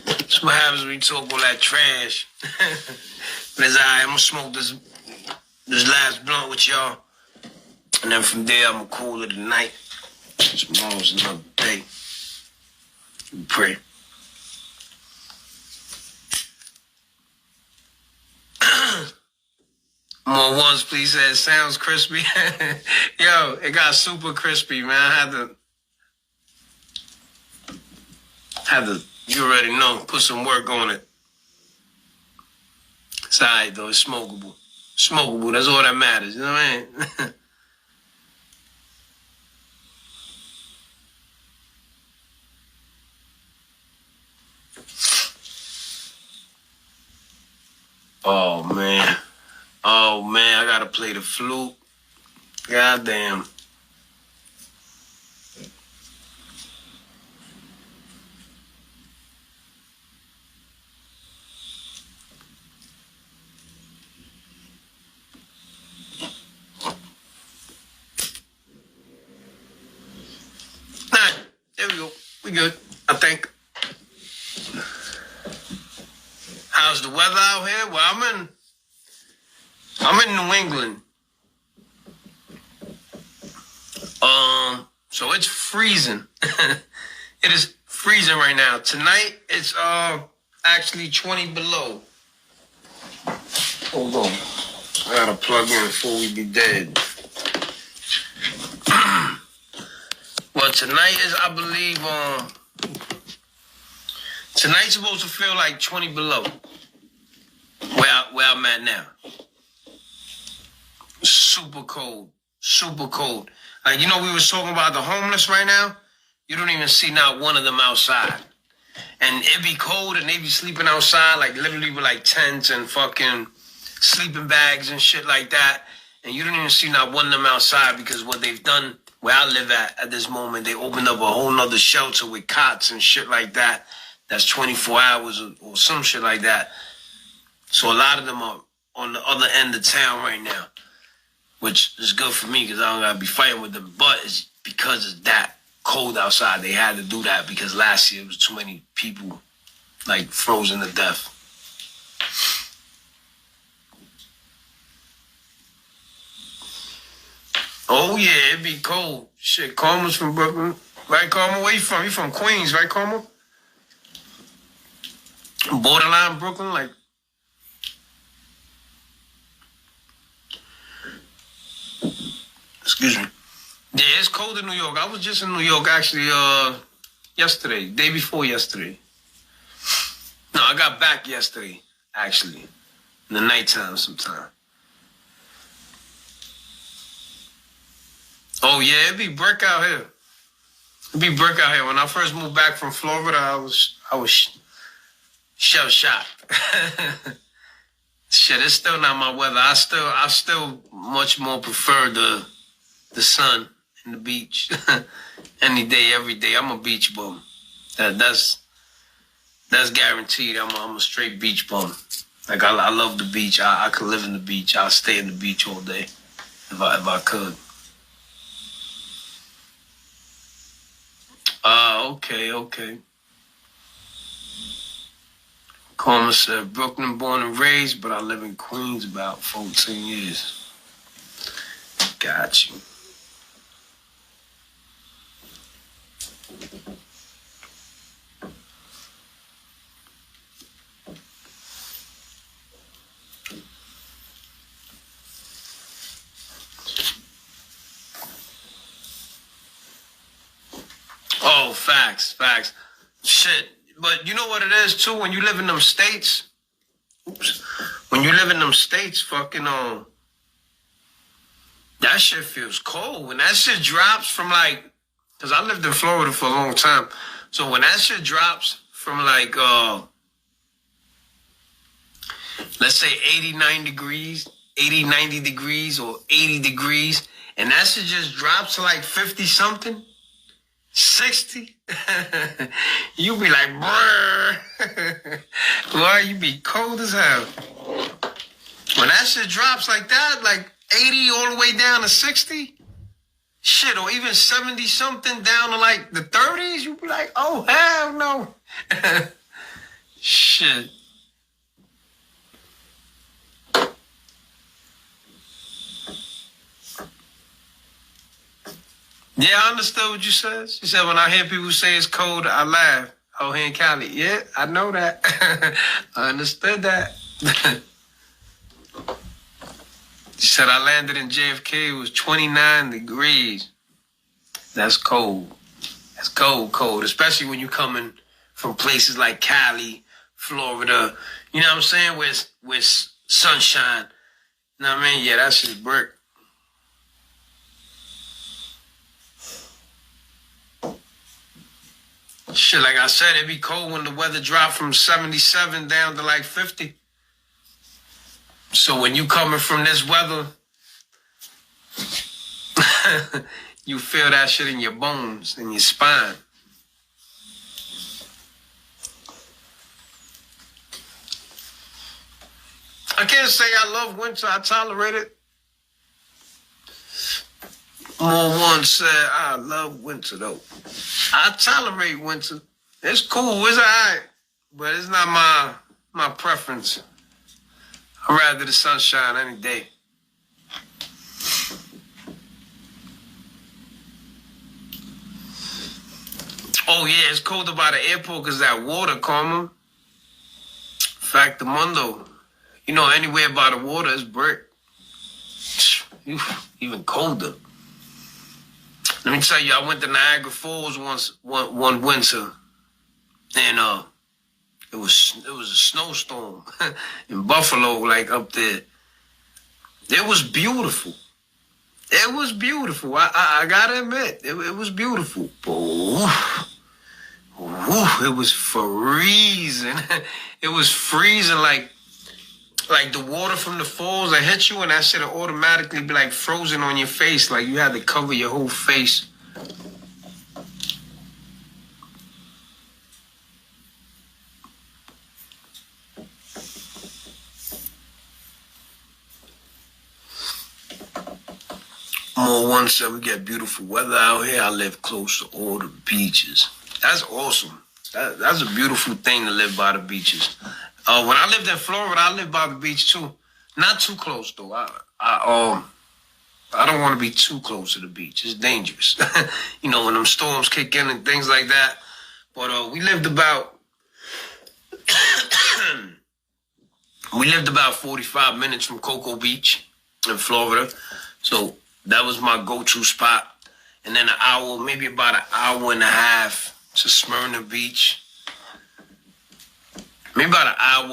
That's what happens when you talk all that trash. But it's alright, I'm gonna smoke this last blunt with y'all. And then from there, I'm gonna call it a night. Tomorrow's another day. We pray. More ones, please. It sounds crispy. Yo, it got super crispy, man. I had to, you already know, put some work on it. It's alright though, it's smokable. Smokable, that's all that matters, you know what I mean? Oh man, I gotta play the flute. Goddamn. There we go. We good, I think. How's the weather out here? Well, I'm in New England. So it's freezing. It is freezing right now. Tonight it's actually 20 below. Hold on. I gotta plug in before we be dead. Well, tonight is, I believe, tonight's supposed to feel like 20 below. Where I'm at now. Super cold. Super cold. Like, you know, we was talking about the homeless right now. You don't even see not one of them outside. And it be cold and they be sleeping outside, like literally with like tents and fucking sleeping bags and shit like that. And you don't even see not one of them outside because what they've done where I live at this moment, they opened up a whole nother shelter with cots and shit like that. That's 24 hours or some shit like that. So a lot of them are on the other end of town right now, which is good for me because I don't gotta be fighting with them. But it's because it's that cold outside. They had to do that because last year it was too many people like frozen to death. Oh yeah, it be cold. Shit, Karma's from Brooklyn. Right, Karma? Where you from? You from Queens, right, Karma? Borderline Brooklyn, like. Excuse me. Yeah, it's cold in New York. I was just in New York actually yesterday, day before yesterday. No, I got back yesterday, actually. In the nighttime sometime. Oh yeah, it be brick out here. It be brick out here. When I first moved back from Florida, I was shell shocked. Shit, it's still not my weather. I still much more prefer the sun. in the beach. Any day, every day. I'm a beach bum. That's guaranteed. I'm a straight beach bum. Like I love the beach. I could live in the beach. I'll stay in the beach all day if I could. Okay. Karma said, Brooklyn born and raised, but I live in Queens about 14 years. Got you. Oh, facts. Shit. But you know what it is, too? When you live in them states, fucking, that shit feels cold. When that shit drops from, like, because I lived in Florida for a long time. So when that shit drops from, like, let's say 89 degrees, 80, 90 degrees, or 80 degrees, and that shit just drops to, like, 50-something, 60, you be like, brr. Boy, you be cold as hell. When that shit drops like that, like 80 all the way down to 60, shit, or even 70-something down to like the 30s, you be like, oh, hell no. Shit. Yeah, I understood what you said. She said, when I hear people say it's cold, I laugh. Oh, here in Cali. Yeah, I know that. I understood that. She said, I landed in JFK. It was 29 degrees. That's cold. That's cold. Especially when you're coming from places like Cali, Florida. You know what I'm saying? With sunshine. You know what I mean? Yeah, that shit's brick. Shit, like I said, it'd be cold when the weather dropped from 77 down to like 50. So when you coming from this weather, you feel that shit in your bones, in your spine. I can't say I love winter. I tolerate it. More one said, I love winter, though. I tolerate winter. It's cool. It's all right. But it's not my preference. I'd rather the sunshine any day. Oh, yeah, it's colder by the airport because that water, Karma. Factamundo. You know, anywhere by the water is brick. Even colder. Let me tell you, I went to Niagara Falls one winter, and it was a snowstorm in Buffalo, like up there. It was beautiful. I gotta admit, it was beautiful. But it was freezing. It was freezing like the water from the falls that hit you, and that shit would automatically be like frozen on your face, like you had to cover your whole face. More one said we get beautiful weather out here. I live close to all the beaches. That's awesome. That's a beautiful thing to live by the beaches. When I lived in Florida, I lived by the beach too. Not too close though. I don't want to be too close to the beach. It's dangerous. You know, when them storms kick in and things like that. But we lived about 45 minutes from Cocoa Beach in Florida. So that was my go-to spot. And then maybe about an hour and a half to Smyrna Beach. Maybe about an hour.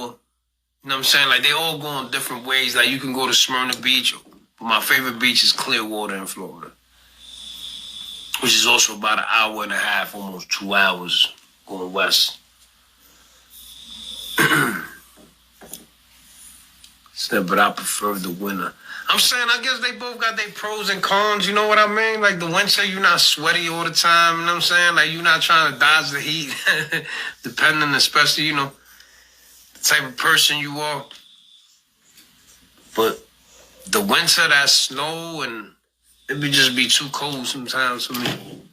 You know what I'm saying? Like, they all go in different ways. Like, you can go to Smyrna Beach. But my favorite beach is Clearwater in Florida, which is also about an hour and a half, almost 2 hours going west. Said, but I prefer the winter. I'm saying, I guess they both got their pros and cons, you know what I mean? Like the winter, you're not sweaty all the time, you know what I'm saying? Like you're not trying to dodge the heat, depending, especially, you know, the type of person you are. But the winter, that snow, and it would just be too cold sometimes for me.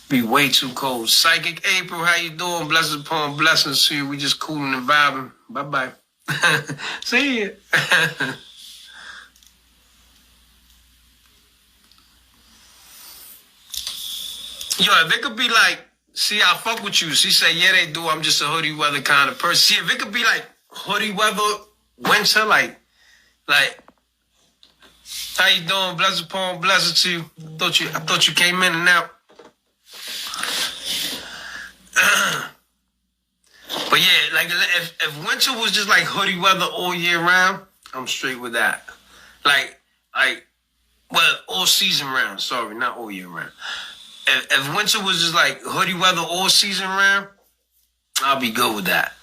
Be way too cold. Psychic April, how you doing? Blessings upon blessings to you. We just cooling and vibing. Bye-bye. See ya. Yo, if it could be like, see, I fuck with you. She said, yeah, they do. I'm just a hoodie weather kind of person. See, if it could be like hoodie weather, winter, like, how you doing? Blessings upon blessings to you. I thought you came in and out. But yeah, like if winter was just like hoodie weather all year round, I'm straight with that. Like, well, all season round. Sorry, not all year round. If winter was just like hoodie weather all season round, I'll be good with that.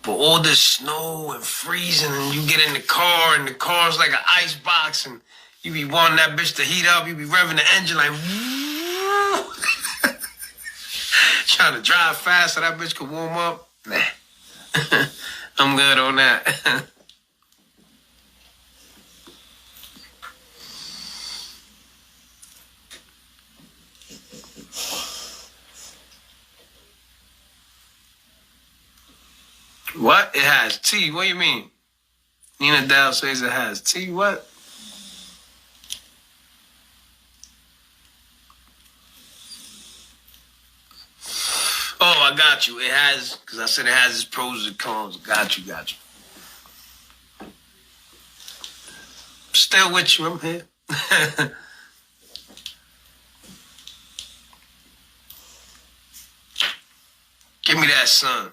But all this snow and freezing, and you get in the car, and the car's like an ice box, and you be wanting that bitch to heat up, you be revving the engine like, trying to drive fast so that bitch could warm up. Nah. I'm good on that. What? It has tea. What do you mean? Nina Dow says it has tea. What? Oh, I got you. It has, because I said it has its pros and cons. Got you. Still with you. I'm here. Give me that sun.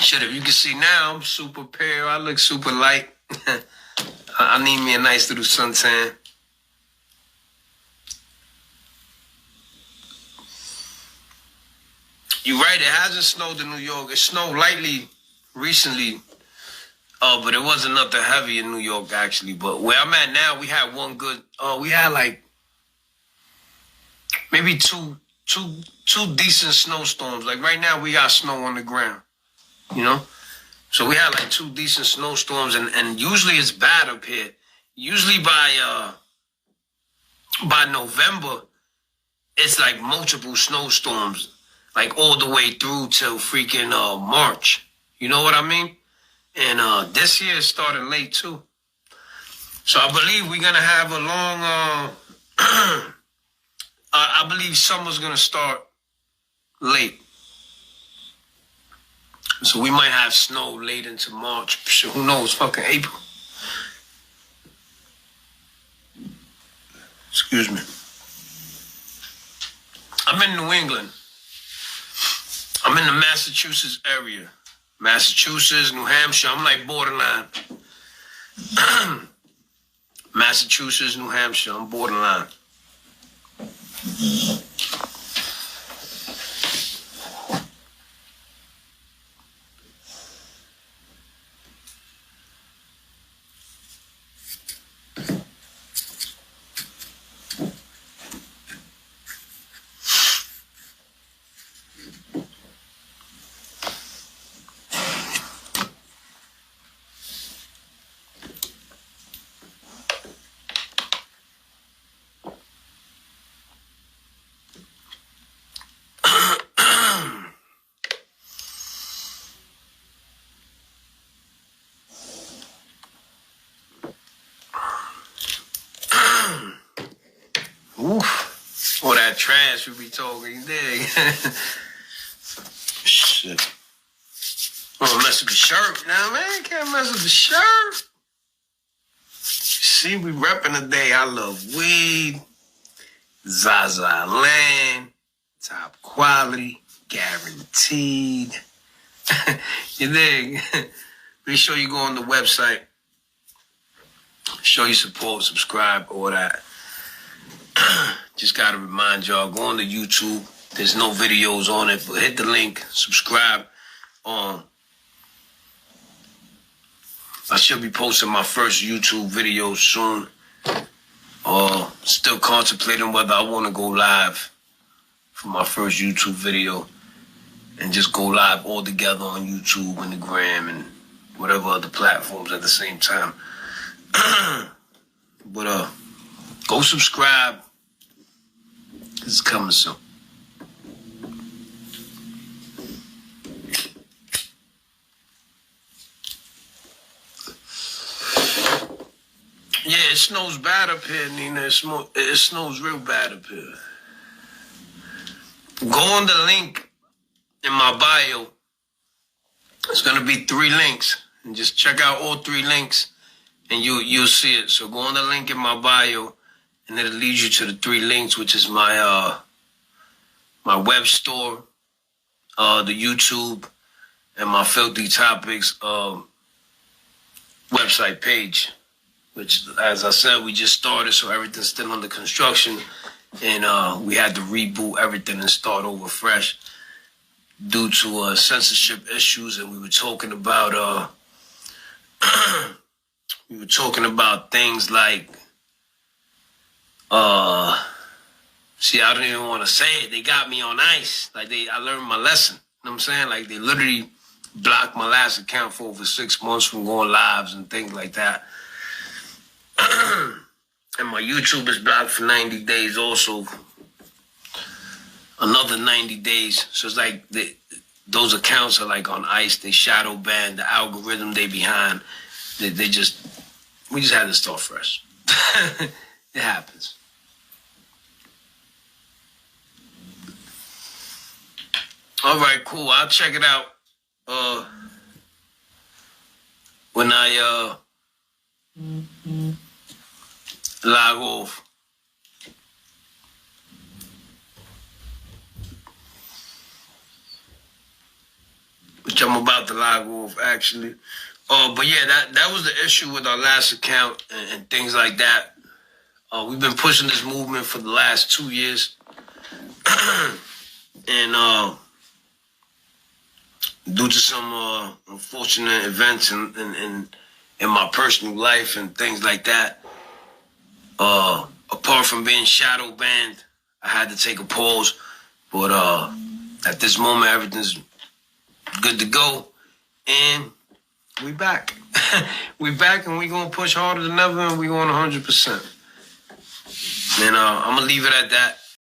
Shit, if you can see now, I'm super pale. I look super light. I need me a nice little suntan. You're right, it hasn't snowed in New York. It snowed lightly recently, but it wasn't nothing heavy in New York, actually. But where I'm at now, we had one good, we had like maybe two decent snowstorms. Like right now, we got snow on the ground, you know? So we had like 2 decent snowstorms, and usually it's bad up here. Usually by November, it's like multiple snowstorms, like all the way through till freaking March. You know what I mean? And this year it started late too. So I believe we're gonna have a long. I believe summer's gonna start late. So we might have snow late into March. Who knows? Fucking April. Excuse me. I'm in New England. I'm in the Massachusetts area. Massachusetts, New Hampshire. I'm like borderline. Massachusetts, New Hampshire. I'm borderline. Oof. All that trash we be talking, you dig? Shit. Wanna mess with the shirt now, man? Can't mess with the shirt. See, we repping today. I love weed. Zaza Land. Top quality. Guaranteed. You dig? Make sure you go on the website. Show your support, subscribe, all that. Just gotta remind y'all, go on to YouTube, There's no videos on it, but hit the link, subscribe. I should be posting my first YouTube video soon. Still contemplating whether I want to go live for my first YouTube video and just go live all together on YouTube and the Gram and whatever other platforms at the same time. But go subscribe. It's coming soon. Yeah, it snows bad up here, Nina. It snows real bad up here. Go on the link in my bio. It's going to be 3 links. And just check out all 3 links and you'll see it. So go on the link in my bio and it'll lead you to the 3 links, which is my my web store, the YouTube, and my Philthy Topics website page. Which, as I said, we just started, so everything's still under construction. And we had to reboot everything and start over fresh due to censorship issues. And we were talking about things like see, I don't even want to say it. They got me on ice. Like I learned my lesson. You know what I'm saying? Like they literally blocked my last account for over 6 months from going lives and things like that. And my YouTube is blocked for 90 days also. Another 90 days. So it's like those accounts are like on ice. They shadow banned. The algorithm they behind. We just had to start fresh. It happens. All right, cool. I'll check it out. When I log off. Which I'm about to log off, actually. But yeah, that was the issue with our last account and things like that. We've been pushing this movement for the last 2 years. And due to some unfortunate events in my personal life and things like that, apart from being shadow banned, I had to take a pause. But at this moment, everything's good to go. And we back. We back and we going to push harder than ever and we going 100%. And I'm going to leave it at that.